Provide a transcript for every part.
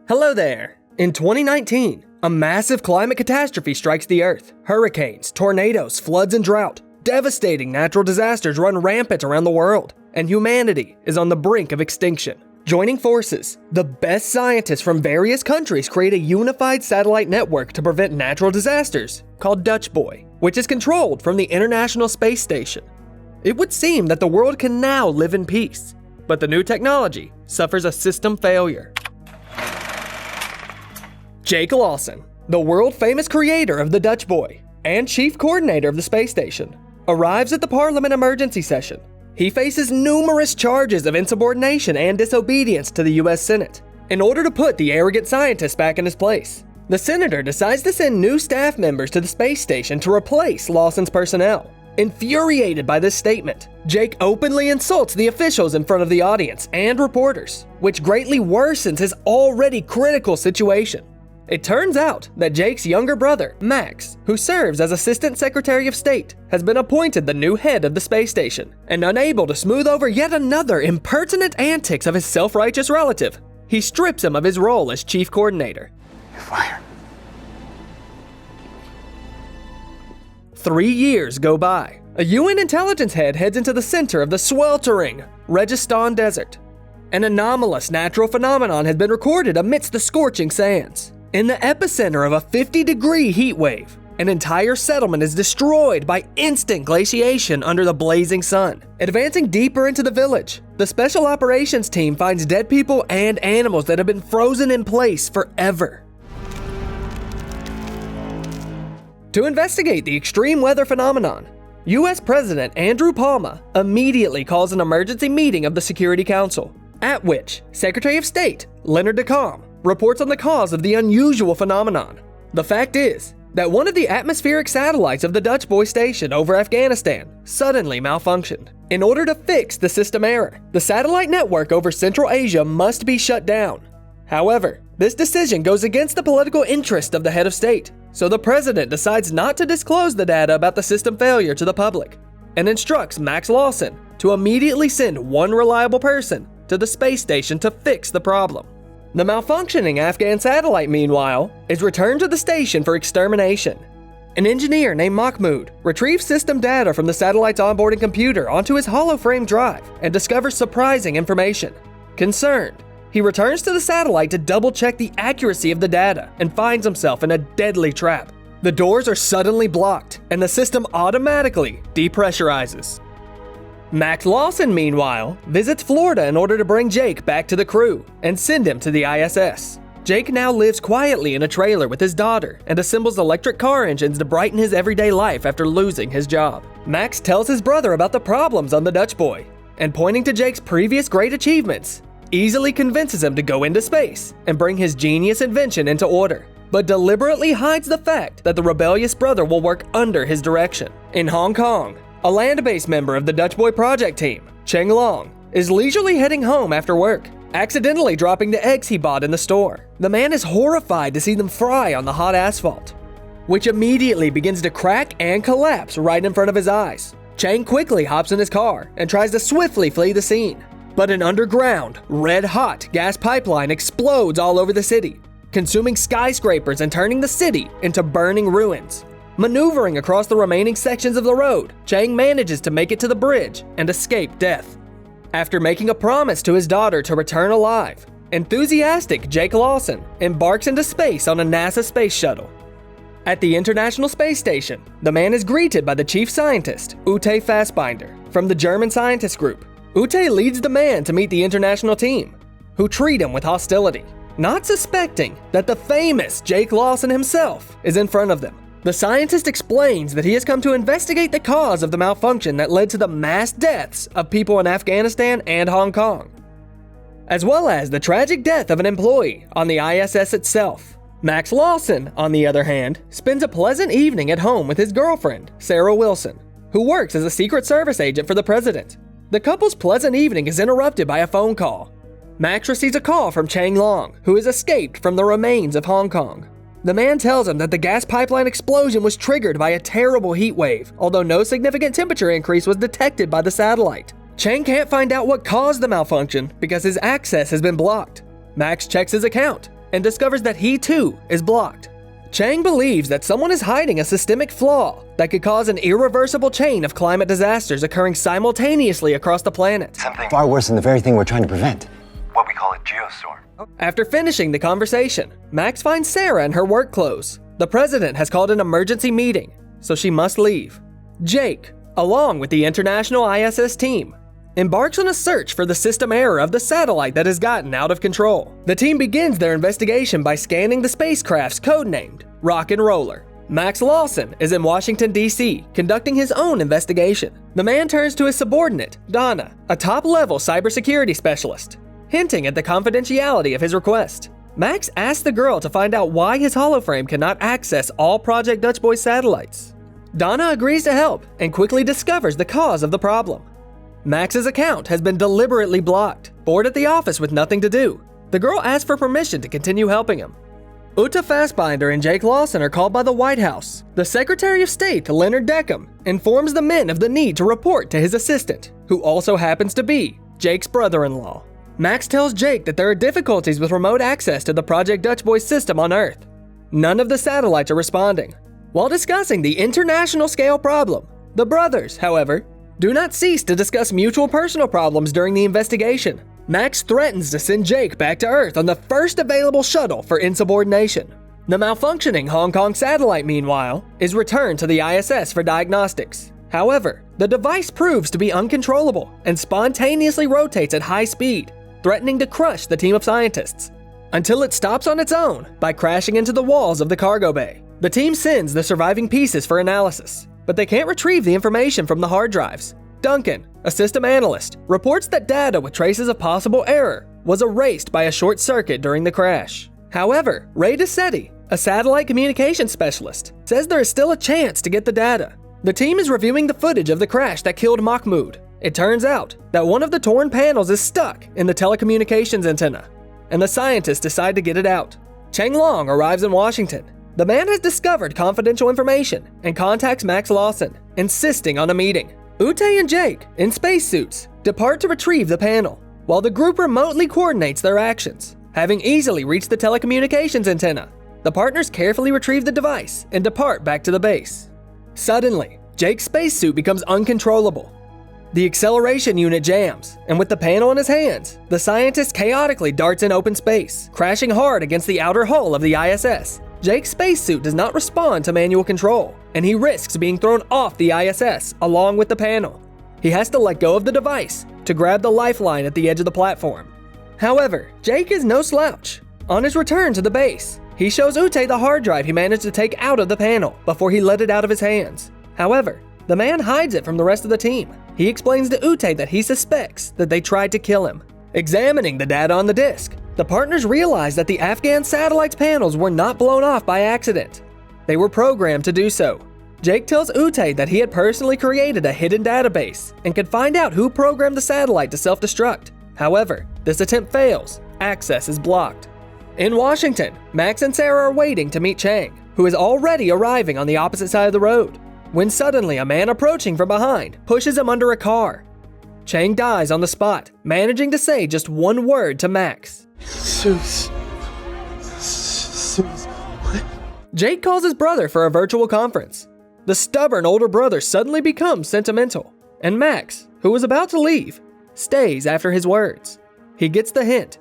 Hello there! In 2019, a massive climate catastrophe strikes the Earth. Hurricanes, tornadoes, floods, and drought. Devastating natural disasters run rampant around the world, and humanity is on the brink of extinction. Joining forces, the best scientists from various countries create a unified satellite network to prevent natural disasters called Dutch Boy, which is controlled from the International Space Station. It would seem that the world can now live in peace, but the new technology suffers a system failure. Jake Lawson, the world-famous creator of the Dutch Boy and chief coordinator of the space station, arrives at the Parliament emergency session. He faces numerous charges of insubordination and disobedience to the US Senate. In order to put the arrogant scientist back in his place, the senator decides to send new staff members to the space station to replace Lawson's personnel. Infuriated by this statement, Jake openly insults the officials in front of the audience and reporters, which greatly worsens his already critical situation. It turns out that Jake's younger brother, Max, who serves as Assistant Secretary of State, has been appointed the new head of the space station, and unable to smooth over yet another impertinent antics of his self-righteous relative, he strips him of his role as chief coordinator. You're fired. 3 years go by. A UN intelligence head heads into the center of the sweltering Registan Desert. An anomalous natural phenomenon has been recorded amidst the scorching sands. In the epicenter of a 50-degree heat wave, an entire settlement is destroyed by instant glaciation under the blazing sun. Advancing deeper into the village, the special operations team finds dead people and animals that have been frozen in place forever. To investigate the extreme weather phenomenon, US President Andrew Palmer immediately calls an emergency meeting of the Security Council, at which Secretary of State Leonard DeCombe reports on the cause of the unusual phenomenon. The fact is that one of the atmospheric satellites of the Dutch Boy station over Afghanistan suddenly malfunctioned. In order to fix the system error, the satellite network over Central Asia must be shut down. However, this decision goes against the political interest of the head of state, so the president decides not to disclose the data about the system failure to the public, and instructs Max Lawson to immediately send one reliable person to the space station to fix the problem. The malfunctioning Afghan satellite, meanwhile, is returned to the station for extermination. An engineer named Mahmoud retrieves system data from the satellite's onboarding computer onto his holoframe drive and discovers surprising information. Concerned, he returns to the satellite to double-check the accuracy of the data and finds himself in a deadly trap. The doors are suddenly blocked, and the system automatically depressurizes. Max Lawson, meanwhile, visits Florida in order to bring Jake back to the crew and send him to the ISS. Jake now lives quietly in a trailer with his daughter and assembles electric car engines to brighten his everyday life after losing his job. Max tells his brother about the problems on the Dutch Boy, and pointing to Jake's previous great achievements, easily convinces him to go into space and bring his genius invention into order, but deliberately hides the fact that the rebellious brother will work under his direction. In Hong Kong, a land-based member of the Dutch Boy project team, Cheng Long, is leisurely heading home after work, accidentally dropping the eggs he bought in the store. The man is horrified to see them fry on the hot asphalt, which immediately begins to crack and collapse right in front of his eyes. Cheng quickly hops in his car and tries to swiftly flee the scene, but an underground, red-hot gas pipeline explodes all over the city, consuming skyscrapers and turning the city into burning ruins. Maneuvering across the remaining sections of the road, Cheng manages to make it to the bridge and escape death. After making a promise to his daughter to return alive, enthusiastic Jake Lawson embarks into space on a NASA space shuttle. At the International Space Station, the man is greeted by the chief scientist, Ute Fassbinder, from the German scientist group. Ute leads the man to meet the international team, who treat him with hostility, not suspecting that the famous Jake Lawson himself is in front of them. The scientist explains that he has come to investigate the cause of the malfunction that led to the mass deaths of people in Afghanistan and Hong Kong, as well as the tragic death of an employee on the ISS itself. Max Lawson, on the other hand, spends a pleasant evening at home with his girlfriend, Sarah Wilson, who works as a Secret Service agent for the president. The couple's pleasant evening is interrupted by a phone call. Max receives a call from Cheng Long, who has escaped from the remains of Hong Kong. The man tells him that the gas pipeline explosion was triggered by a terrible heat wave, although no significant temperature increase was detected by the satellite. Cheng can't find out what caused the malfunction because his access has been blocked. Max checks his account and discovers that he too is blocked. Chang believes that someone is hiding a systemic flaw that could cause an irreversible chain of climate disasters occurring simultaneously across the planet. Something far worse than the very thing we're trying to prevent. What we call a geostorm. After finishing the conversation, Max finds Sarah in her work clothes. The president has called an emergency meeting, so she must leave. Jake, along with the International ISS team, embarks on a search for the system error of the satellite that has gotten out of control. The team begins their investigation by scanning the spacecraft's codenamed Rock and Roller. Max Lawson is in Washington, D.C., conducting his own investigation. The man turns to his subordinate, Donna, a top-level cybersecurity specialist, hinting at the confidentiality of his request. Max asks the girl to find out why his holoframe cannot access all Project Dutch Boy satellites. Donna agrees to help and quickly discovers the cause of the problem. Max's account has been deliberately blocked. Bored at the office with nothing to do, the girl asks for permission to continue helping him. Uta Fassbinder and Jake Lawson are called by the White House. The Secretary of State, Leonard Deckham, informs the men of the need to report to his assistant, who also happens to be Jake's brother-in-law. Max tells Jake that there are difficulties with remote access to the Project Dutch Boy system on Earth. None of the satellites are responding. While discussing the international scale problem, the brothers, however, do not cease to discuss mutual personal problems during the investigation. Max threatens to send Jake back to Earth on the first available shuttle for insubordination. The malfunctioning Hong Kong satellite, meanwhile, is returned to the ISS for diagnostics. However, the device proves to be uncontrollable and spontaneously rotates at high speed, threatening to crush the team of scientists, until it stops on its own by crashing into the walls of the cargo bay. The team sends the surviving pieces for analysis, but they can't retrieve the information from the hard drives. Duncan, a system analyst, reports that data with traces of possible error was erased by a short circuit during the crash. However, Ray DeSetti, a satellite communications specialist, says there is still a chance to get the data. The team is reviewing the footage of the crash that killed Mahmoud. It turns out that one of the torn panels is stuck in the telecommunications antenna, and the scientists decide to get it out. Cheng Long arrives in Washington. The man has discovered confidential information and contacts Max Lawson, insisting on a meeting. Ute and Jake, in spacesuits, depart to retrieve the panel, while the group remotely coordinates their actions. Having easily reached the telecommunications antenna, the partners carefully retrieve the device and depart back to the base. Suddenly, Jake's spacesuit becomes uncontrollable. The acceleration unit jams, and with the panel in his hands, the scientist chaotically darts in open space, crashing hard against the outer hull of the ISS. Jake's spacesuit does not respond to manual control, and he risks being thrown off the ISS along with the panel. He has to let go of the device to grab the lifeline at the edge of the platform. However, Jake is no slouch. On his return to the base, he shows Ute the hard drive he managed to take out of the panel before he let it out of his hands. However, the man hides it from the rest of the team. He explains to Ute that he suspects that they tried to kill him. Examining the data on the disk, the partners realize that the Afghan satellite's panels were not blown off by accident. They were programmed to do so. Jake tells Ute that he had personally created a hidden database and could find out who programmed the satellite to self-destruct. However, this attempt fails. Access is blocked. In Washington, Max and Sarah are waiting to meet Chang, who is already arriving on the opposite side of the road, when suddenly a man approaching from behind pushes him under a car. Chang dies on the spot, managing to say just one word to Max. What? Jake calls his brother for a virtual conference. The stubborn older brother suddenly becomes sentimental, and Max, who was about to leave, stays after his words. He gets the hint.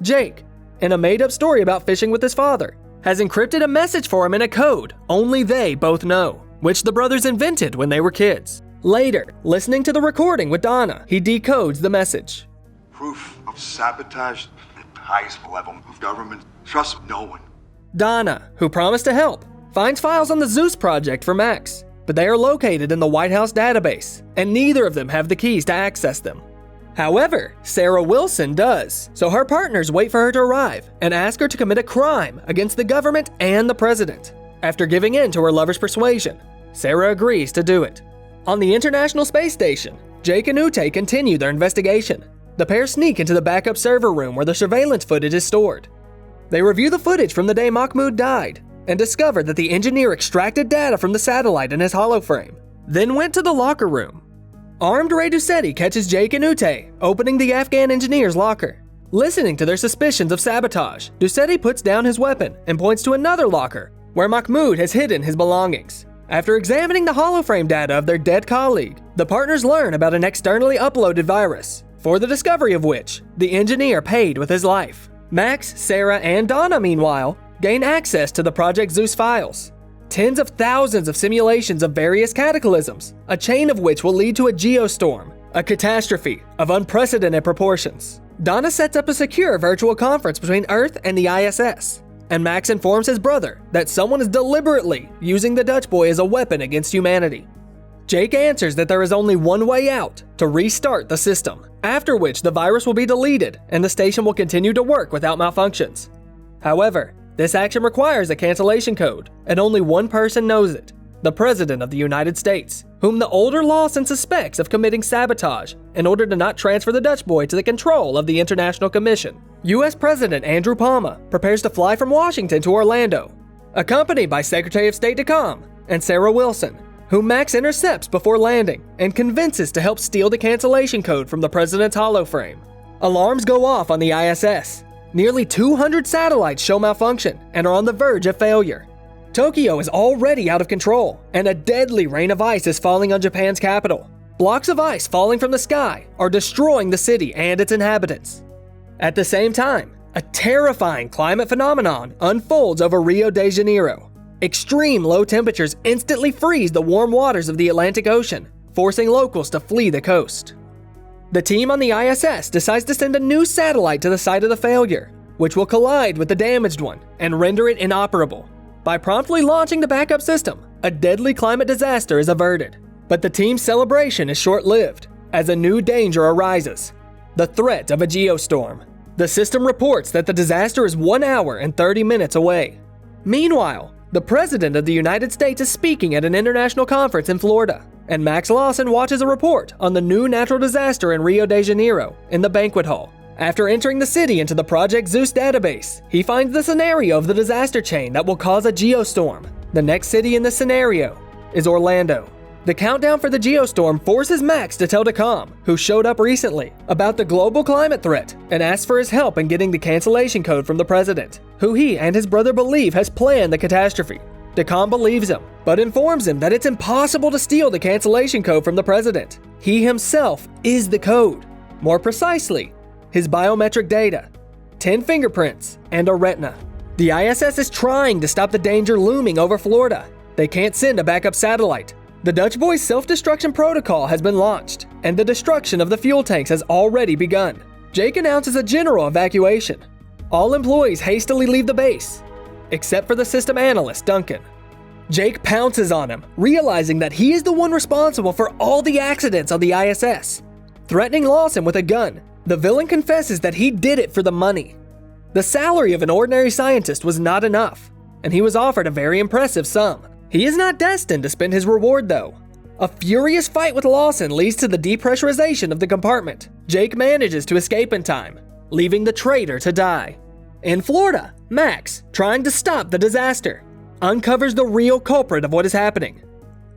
Jake, in a made-up story about fishing with his father, has encrypted a message for him in a code only they both know, which the brothers invented when they were kids. Later, listening to the recording with Donna, he decodes the message. Proof of sabotage at the highest level of government. Trust no one. Donna, who promised to help, finds files on the Zeus project for Max, but they are located in the White House database, and neither of them have the keys to access them. However, Sarah Wilson does, so her partners wait for her to arrive and ask her to commit a crime against the government and the president. After giving in to her lover's persuasion, Sarah agrees to do it. On the International Space Station, Jake and Ute continue their investigation. The pair sneak into the backup server room where the surveillance footage is stored. They review the footage from the day Mahmoud died and discover that the engineer extracted data from the satellite in his holoframe, then went to the locker room. Armed Ray Ducetti catches Jake and Ute opening the Afghan engineer's locker. Listening to their suspicions of sabotage, Ducetti puts down his weapon and points to another locker where Mahmoud has hidden his belongings. After examining the holoframe data of their dead colleague, the partners learn about an externally uploaded virus, for the discovery of which the engineer paid with his life. Max, Sarah, and Donna, meanwhile, gain access to the Project Zeus files. Tens of thousands of simulations of various cataclysms, a chain of which will lead to a geostorm, a catastrophe of unprecedented proportions. Donna sets up a secure virtual conference between Earth and the ISS, and Max informs his brother that someone is deliberately using the Dutch boy as a weapon against humanity. Jake answers that there is only one way out: to restart the system, after which the virus will be deleted and the station will continue to work without malfunctions. However, this action requires a cancellation code, and only one person knows it: the President of the United States, whom the older Lawson suspects of committing sabotage in order to not transfer the Dutch boy to the control of the International Commission. U.S. President Andrew Palma prepares to fly from Washington to Orlando, accompanied by Secretary of State DeCom and Sarah Wilson, whom Max intercepts before landing and convinces to help steal the cancellation code from the President's holoframe. Alarms go off on the ISS. Nearly 200 satellites show malfunction and are on the verge of failure. Tokyo is already out of control, and a deadly rain of ice is falling on Japan's capital. Blocks of ice falling from the sky are destroying the city and its inhabitants. At the same time, a terrifying climate phenomenon unfolds over Rio de Janeiro. Extreme low temperatures instantly freeze the warm waters of the Atlantic Ocean, forcing locals to flee the coast. The team on the ISS decides to send a new satellite to the site of the failure, which will collide with the damaged one and render it inoperable. By promptly launching the backup system, a deadly climate disaster is averted. But the team's celebration is short-lived, as a new danger arises: the threat of a geostorm. The system reports that the disaster is 1 hour and 30 minutes away. Meanwhile, the President of the United States is speaking at an international conference in Florida, and Max Lawson watches a report on the new natural disaster in Rio de Janeiro in the banquet hall. After entering the city into the Project Zeus database, he finds the scenario of the disaster chain that will cause a geostorm. The next city in the scenario is Orlando. The countdown for the geostorm forces Max to tell DeCom, who showed up recently, about the global climate threat and asks for his help in getting the cancellation code from the President, who he and his brother believe has planned the catastrophe. DeCom believes him, but informs him that it's impossible to steal the cancellation code from the President. He himself is the code. More precisely, his biometric data, 10 fingerprints, and a retina. The ISS is trying to stop the danger looming over Florida. They can't send a backup satellite. The Dutch boy's self-destruction protocol has been launched, and the destruction of the fuel tanks has already begun. Jake announces a general evacuation. All employees hastily leave the base, except for the system analyst, Duncan. Jake pounces on him, realizing that he is the one responsible for all the accidents on the ISS. Threatening Lawson with a gun, the villain confesses that he did it for the money. The salary of an ordinary scientist was not enough, and he was offered a very impressive sum. He is not destined to spend his reward, though. A furious fight with Lawson leads to the depressurization of the compartment. Jake manages to escape in time, leaving the traitor to die. In Florida, Max, trying to stop the disaster, uncovers the real culprit of what is happening: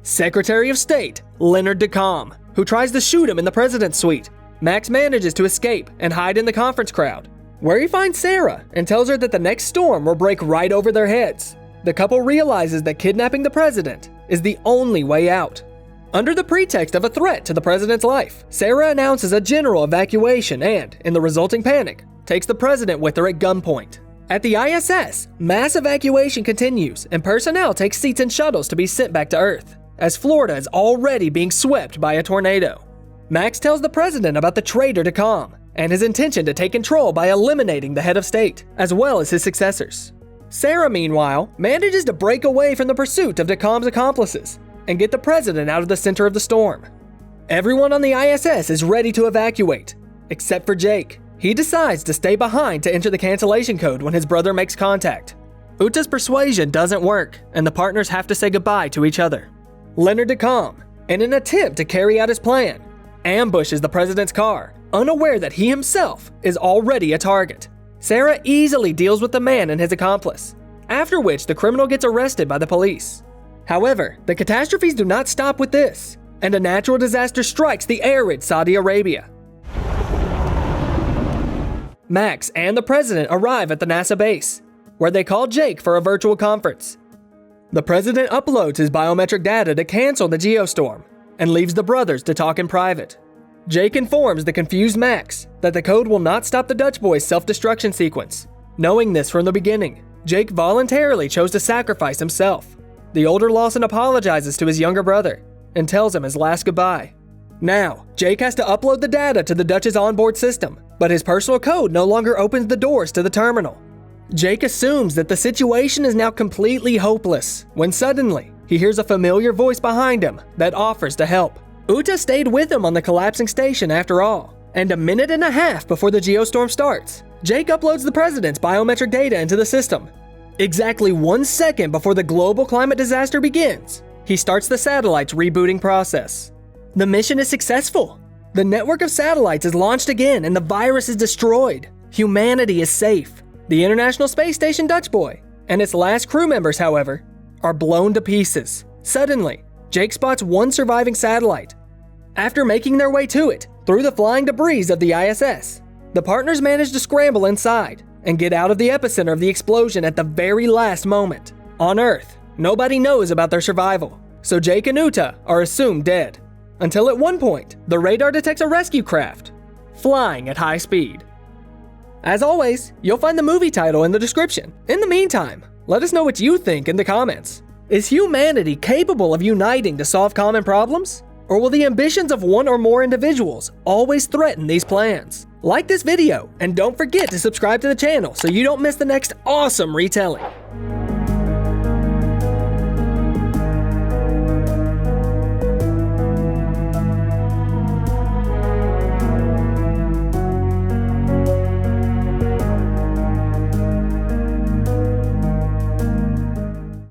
Secretary of State Leonard DeCom, who tries to shoot him in the president's suite. Max manages to escape and hide in the conference crowd, where he finds Sarah and tells her that the next storm will break right over their heads. The couple realizes that kidnapping the president is the only way out. Under the pretext of a threat to the president's life, Sarah announces a general evacuation and, in the resulting panic, takes the president with her at gunpoint. At the ISS, mass evacuation continues and personnel take seats in shuttles to be sent back to Earth, as Florida is already being swept by a tornado. Max tells the president about the traitor DeCom and his intention to take control by eliminating the head of state, as well as his successors. Sarah, meanwhile, manages to break away from the pursuit of DeCom's accomplices and get the president out of the center of the storm. Everyone on the ISS is ready to evacuate, except for Jake. He decides to stay behind to enter the cancellation code when his brother makes contact. Uta's persuasion doesn't work, and the partners have to say goodbye to each other. Leonard DeCom, in an attempt to carry out his plan, ambushes the president's car, unaware that he himself is already a target. Sarah easily deals with the man and his accomplice, after which the criminal gets arrested by the police. However, the catastrophes do not stop with this, and a natural disaster strikes the arid Saudi Arabia. Max and the president arrive at the NASA base, where they call Jake for a virtual conference. The president uploads his biometric data to cancel the geostorm and leaves the brothers to talk in private. Jake informs the confused Max that the code will not stop the Dutch boy's self-destruction sequence. Knowing this from the beginning, Jake voluntarily chose to sacrifice himself. The older Lawson apologizes to his younger brother and tells him his last goodbye. Now, Jake has to upload the data to the Dutch's onboard system, but his personal code no longer opens the doors to the terminal. Jake assumes that the situation is now completely hopeless, when suddenly, he hears a familiar voice behind him that offers to help. Uta stayed with him on the collapsing station after all, and a minute and a half before the geostorm starts, Jake uploads the president's biometric data into the system. Exactly 1 second before the global climate disaster begins, he starts the satellite's rebooting process. The mission is successful. The network of satellites is launched again and the virus is destroyed. Humanity is safe. The International Space Station Dutch Boy and its last crew members, however, are blown to pieces. Suddenly, Jake spots one surviving satellite. After making their way to it through the flying debris of the ISS, the partners manage to scramble inside and get out of the epicenter of the explosion at the very last moment. On Earth, nobody knows about their survival, so Jake and Uta are assumed dead. Until at one point, the radar detects a rescue craft flying at high speed. As always, you'll find the movie title in the description. In the meantime, let us know what you think in the comments. Is humanity capable of uniting to solve common problems? Or will the ambitions of one or more individuals always threaten these plans? Like this video, and don't forget to subscribe to the channel so you don't miss the next awesome retelling.